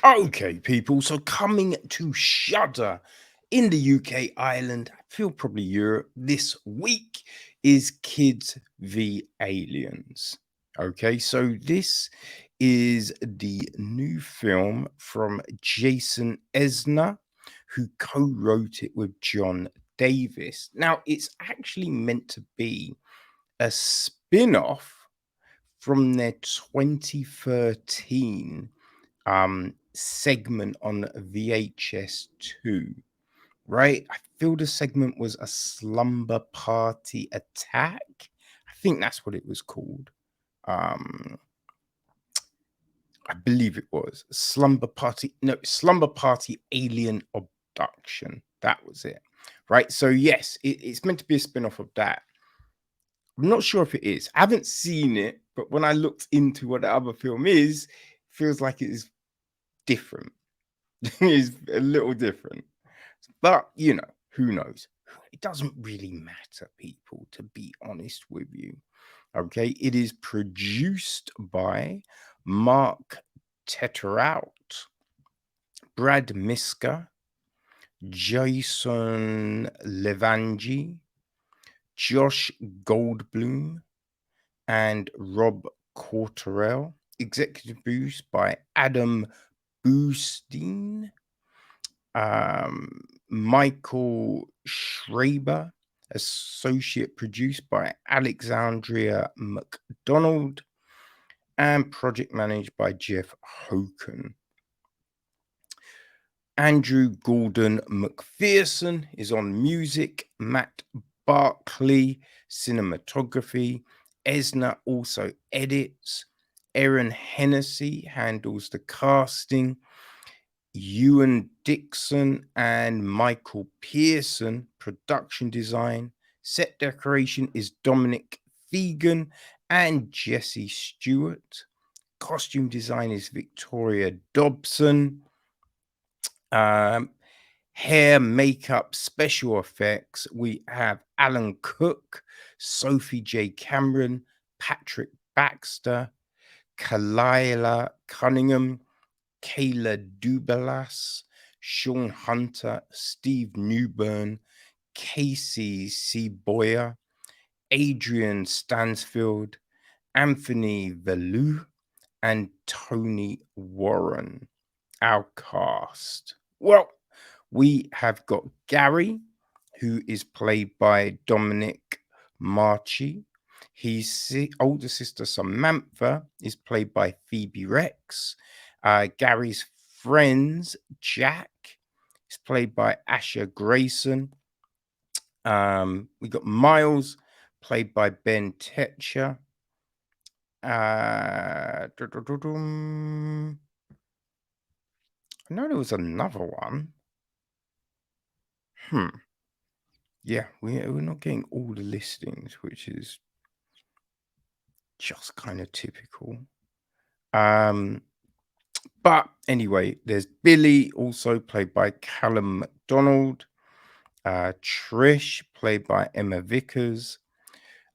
Okay, people. So coming to Shudder in the UK, Ireland, I feel probably Europe this week is Kids v Aliens. Okay, so this is the new film from Jason Eisener, who co-wrote it with John Davies. Now, it's actually meant to be a spin-off from their 2013 segment on VHS 2, right? I feel the segment was a slumber party attack. I think that's what it was called. Um, I believe it was slumber party alien abduction. That was it, right? So yes, it's meant to be a spin-off of that. I'm not sure if it is. I haven't seen it, but when I looked into what the other film is, it feels like it is different. It's a little different. But, who knows? It doesn't really matter, people, to be honest with you. Okay. It is produced by Mark Tetteraut, Brad Miska, Jason Levangi, Josh Goldblum, and Rob Corterell. Executive produced by Adam Boosteen, Michael Schreiber, associate produced by Alexandria McDonald, and project managed by Jeff Hoken. Andrew Gordon McPherson is on music, Matt Barkley, cinematography. Esner also edits. Erin Hennessy handles the casting. Ewan Dixon and Michael Pearson, production design. Set decoration is Dominic Fegan and Jesse Stewart. Costume design is Victoria Dobson. Hair, makeup, special effects. We have Alan Cook, Sophie J. Cameron, Patrick Baxter, Kalila Cunningham, Kayla Dubelas, Sean Hunter, Steve Newburn, Casey C. Boyer, Adrian Stansfield, Anthony Velou, and Tony Warren. Our cast. Well, we have got Gary, who is played by Dominic Mariche. His older sister Samantha is played by Phoebe Rex. Gary's friends, Jack, is played by Asher Grayson. We got Miles, played by Ben Tetcher. I know there was another one. Yeah, we're not getting all the listings, which is just kind of typical. But anyway, there's Billy, also played by Callum McDonald. Trish, played by Emma Vickers.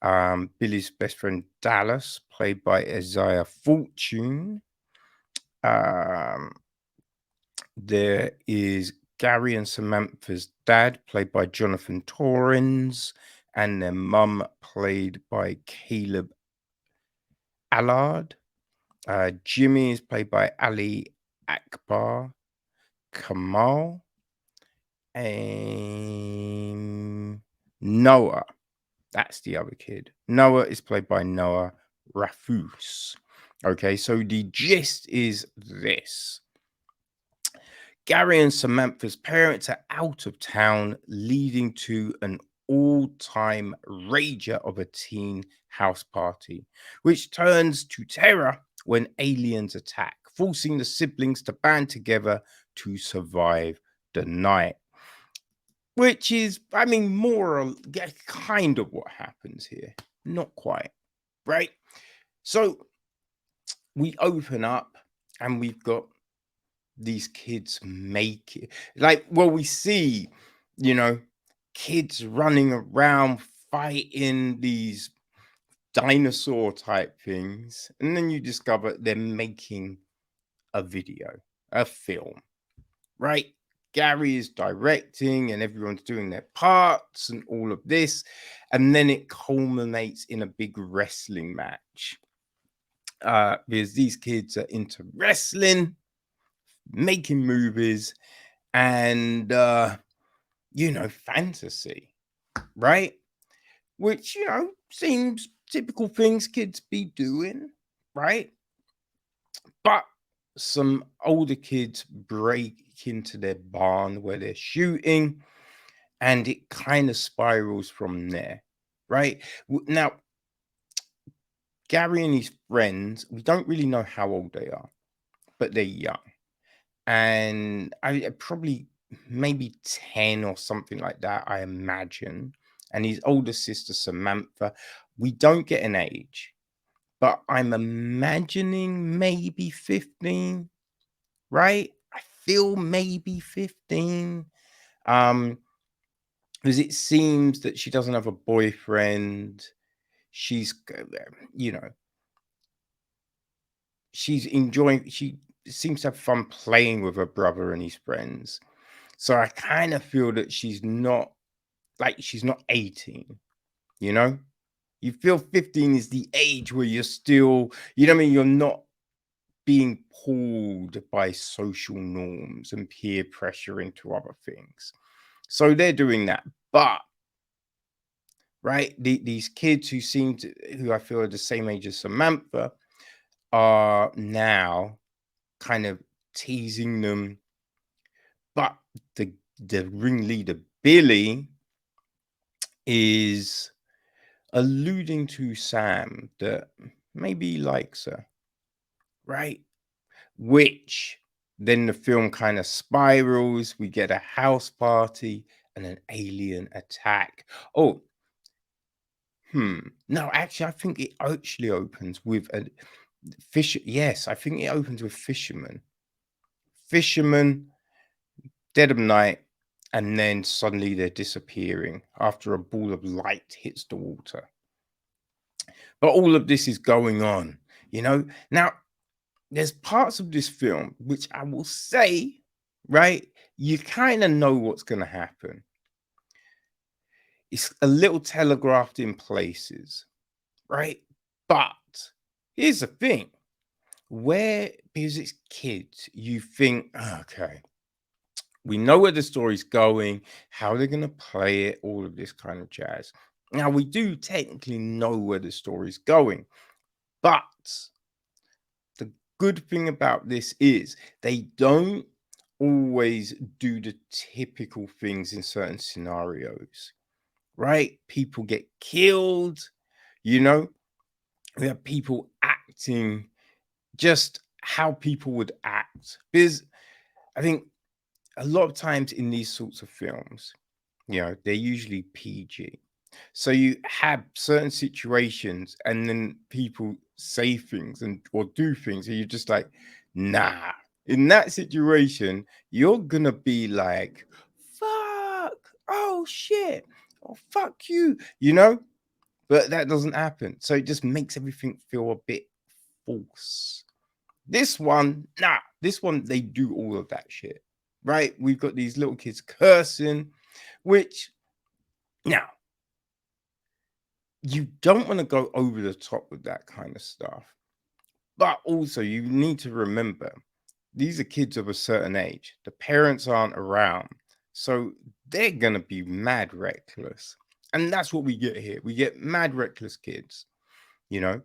Billy's best friend Dallas, played by Isaiah Fortune. There is Gary and Samantha's dad, played by Jonathan Torrens, and their mum, played by Caleb Allard. Jimmy is played by Ali Akbar Kamal. And Noah, that's the other kid. Noah is played by Noah Rafus. Okay, so the gist is this. Gary and Samantha's parents are out of town, leading to an all-time rager of a teen house party, which turns to terror when aliens attack, forcing the siblings to band together to survive the night. Which is, I mean, more or kind of what happens here. Not quite, right? So we open up and we've got these kids make it. We see, kids running around fighting these dinosaur type things. And then you discover they're making a video. a film, right? Gary is directing and everyone's doing their parts and all of this. And then it culminates in a big wrestling match. Because these kids are into wrestling, making movies, and, fantasy, right? Which, seems typical things kids be doing, right? But some older kids break into their barn where they're shooting, and it kind of spirals from there, right? Now, Gary and his friends, we don't really know how old they are, but they're young. And I probably maybe 10 or something like that, I imagine. And his older sister, Samantha, we don't get an age, but I'm imagining maybe 15, right? I feel maybe 15. Because it seems that she doesn't have a boyfriend. She's, you know, she's enjoying, she seems to have fun playing with her brother and his friends. So I kind of feel that she's not 18, you know? You feel 15 is the age where you're still, you know what I mean? You're not being pulled by social norms and peer pressure into other things. So they're doing that. But right, these kids who I feel are the same age as Samantha are now kind of teasing them. But the ringleader, Billy, is alluding to Sam that maybe he likes her, right? Which then the film kind of spirals. We get a house party and an alien attack. Oh, no, actually, I think it actually opens with a fish. Yes, I think it opens with fishermen. Fishermen, dead of night, and then suddenly they're disappearing after a ball of light hits the water. But all of this is going on, Now, there's parts of this film which I will say, right? You kind of know what's going to happen. It's a little telegraphed in places, right? But here's the thing, because it's kids, you think, okay, we know where the story's going, how they're going to play it, all of this kind of jazz. Now, we do technically know where the story's going, but the good thing about this is they don't always do the typical things in certain scenarios, right? People get killed, you know, we have people acting just how people would act. Because I think a lot of times in these sorts of films, they're usually PG. So you have certain situations and then people say things or do things, and you're just like, nah. In that situation, you're gonna be like, fuck, oh shit, oh fuck you, But that doesn't happen. So it just makes everything feel a bit false. This one, nah, this one, they do all of that shit, right? We've got these little kids cursing, which now you don't want to go over the top with that kind of stuff. But also, you need to remember these are kids of a certain age. The parents aren't around. So they're going to be mad reckless. And that's what we get here. We get mad reckless kids, you know?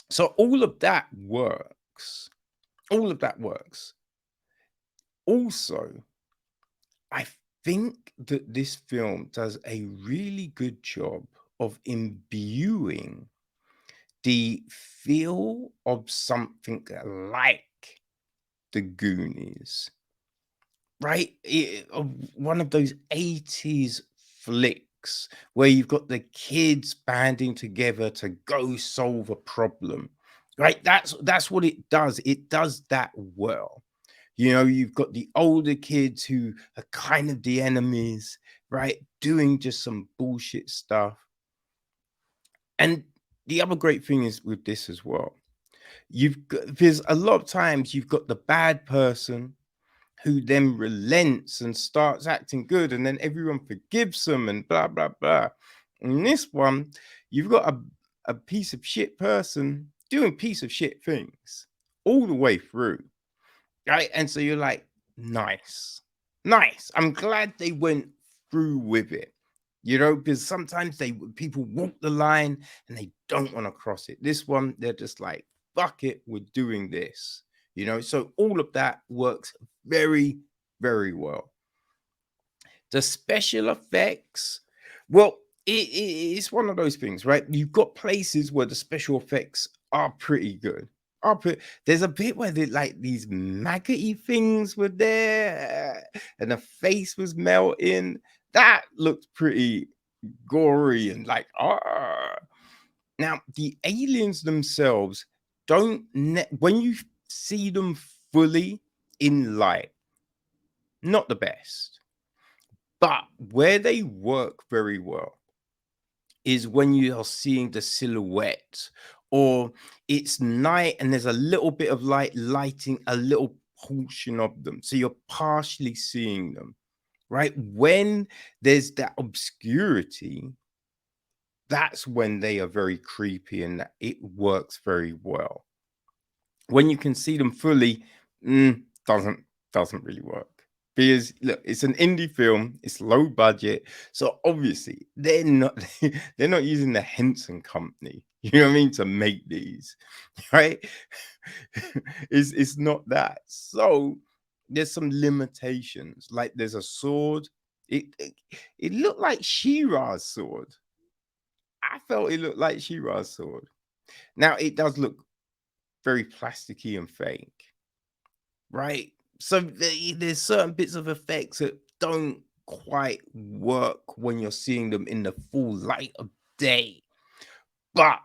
So all of that works. All of that works. Also, I think that this film does a really good job of imbuing the feel of something like the Goonies, right? Of one of those 80s flicks where you've got the kids banding together to go solve a problem, right? That's what it does. It does that well. You've got the older kids who are kind of the enemies, right? Doing just some bullshit stuff. And the other great thing is with this as well. There's a lot of times you've got the bad person who then relents and starts acting good, and then everyone forgives them and blah blah blah. In this one, you've got a piece of shit person doing piece of shit things all the way through, right? And so you're like, nice, nice. I'm glad they went through with it, because sometimes people walk the line and they don't want to cross it. This one, they're just like, fuck it, we're doing this, So all of that works very, very well. The special effects, well, it's one of those things, right? You've got places where the special effects are pretty good. There's a bit where like these maggoty things were there, and the face was melting. That looked pretty gory and like, ah. Now the aliens themselves when you see them fully in light, not the best. But where they work very well is when you are seeing the silhouette, or it's night and there's a little bit of light lighting a little portion of them. So you're partially seeing them, right? When there's that obscurity, that's when they are very creepy and it works very well. When you can see them fully, doesn't really work. Because look, it's an indie film, it's low budget, so obviously they're not they're not using the Henson Company, you know what I mean, to make these, right? It's not that. So there's some limitations. Like there's a sword. It looked like She-Ra's sword. I felt it looked like She-Ra's sword. Now it does look very plasticky and fake, right? So there's certain bits of effects that don't quite work when you're seeing them in the full light of day. But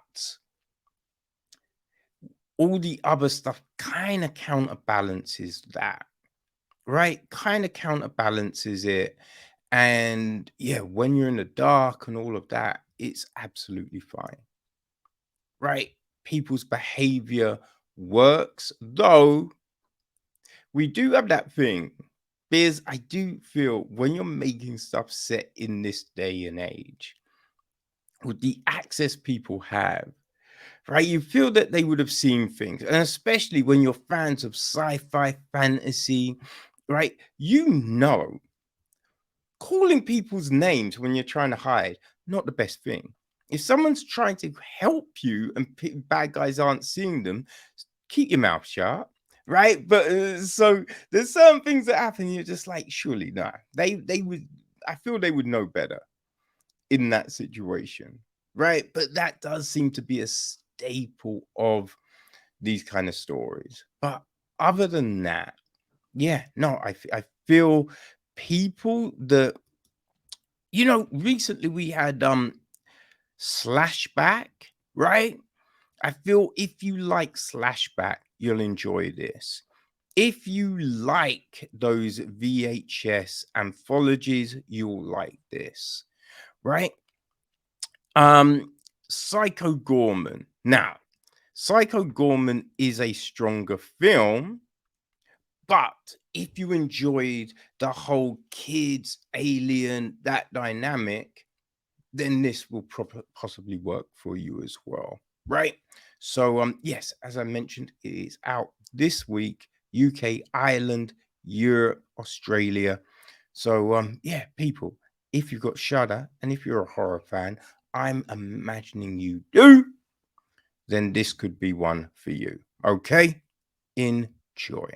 all the other stuff kind of counterbalances that, right? Kind of counterbalances it. And yeah, when you're in the dark and all of that, it's absolutely fine, right? People's behavior works, though we do have that thing. Because I do feel when you're making stuff set in this day and age, with the access people have, right? You feel that they would have seen things. And especially when you're fans of sci-fi fantasy, right? Calling people's names when you're trying to hide, not the best thing. If someone's trying to help you and bad guys aren't seeing them, keep your mouth shut, right? But so there's certain things that happen. You're just like, surely no. They would. I feel they would know better in that situation, right? But that does seem to be a staple of these kind of stories. But other than that, yeah, no, I feel people that recently we had Slashback, right? I feel if you like Slashback, you'll enjoy this. If you like those VHS anthologies, you'll like this, right? Psycho Gorman. Now, Psycho Gorman is a stronger film, but if you enjoyed the whole kids, alien, that dynamic, then this will possibly work for you as well, right? So yes, as I mentioned, it is out this week, UK, Ireland, Europe, Australia. So yeah, people, if you've got Shudder and if you're a horror fan, I'm imagining you do, then this could be one for you. Okay, enjoy.